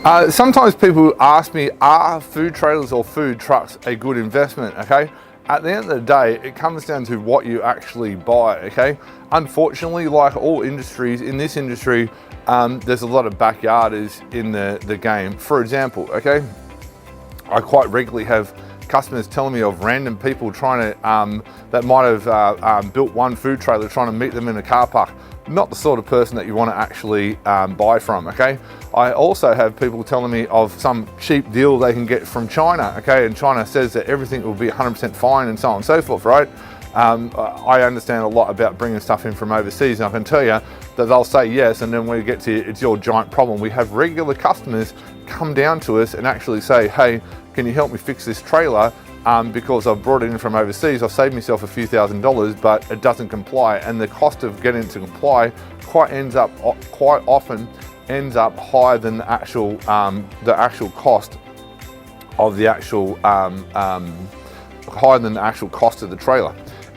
Sometimes people ask me, are food trailers or food trucks a good investment, okay? At the end of the day, it comes down to what you actually buy, okay? Unfortunately, like all industries, in this industry, there's a lot of backyarders in the game. For example, okay, I quite regularly have customers telling me of random people trying to, that might have built one food trailer trying to meet them in a car park. Not the sort of person that you want to actually buy from, okay? I also have people telling me of some cheap deal they can get from China, okay? And China says that everything will be 100% fine and so on and so forth, right? I understand a lot about bringing stuff in from overseas, and I can tell you that they'll say yes, and then when we get to it's your giant problem. We have regular customers come down to us and actually say, hey, can you help me fix this trailer? Because I've brought it in from overseas, I've saved myself a few $1,000s, but it doesn't comply, and the cost of getting it to comply quite often ends up higher than the actual cost of the higher than the actual cost of the trailer.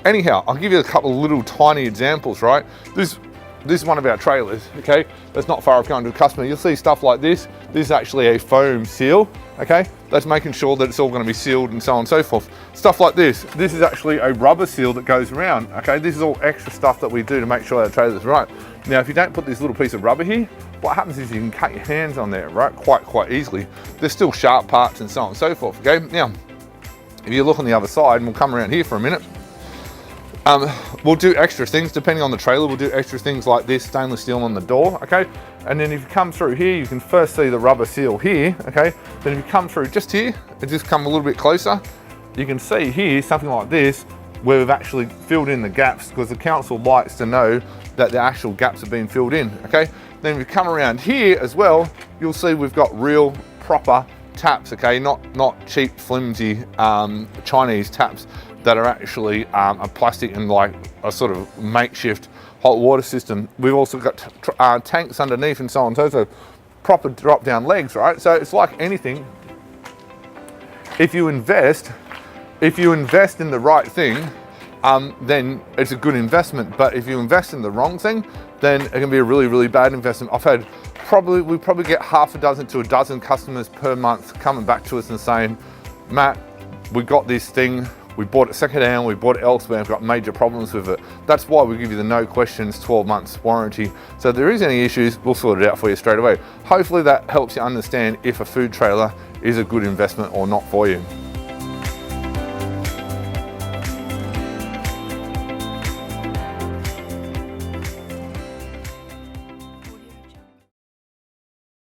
Anyhow, I'll give you a couple of little tiny examples, right? This is one of our trailers, okay? That's not far off going to a customer. You'll see stuff like this. This is actually a foam seal, okay? That's making sure that it's all going to be sealed and so on and so forth. Stuff like this. This is actually a rubber seal that goes around, okay? This is all extra stuff that we do to make sure our trailer's right. Now, if you don't put this little piece of rubber here, what happens is you can cut your hands on there, right? Quite easily. There's still sharp parts and so on and so forth, okay? Now, if you look on the other side, and we'll come around here for a minute, we'll do extra things depending on the trailer. We'll do extra things like this stainless steel on the door, okay? And then if you come through here, you can first see the rubber seal here, okay? Then if you come through just here, and just come a little bit closer, you can see here something like this, where we've actually filled in the gaps, because the council likes to know that the actual gaps have been filled in, okay? Then if you come around here as well, you'll see we've got real proper taps, okay? Not cheap, flimsy Chinese taps that are actually a plastic and like a sort of makeshift hot water system. We've also got tanks underneath and so on, so proper drop down legs, right? So it's like anything. If you invest in the right thing, then it's a good investment. But if you invest in the wrong thing, then it can be a really, really bad investment. We probably get half a dozen to a dozen customers per month coming back to us and saying, Matt, we got this thing, we bought it secondhand, we bought it elsewhere, we've got major problems with it. That's why we give you the no questions 12 months warranty. So if there is any issues, we'll sort it out for you straight away. Hopefully that helps you understand if a food trailer is a good investment or not for you.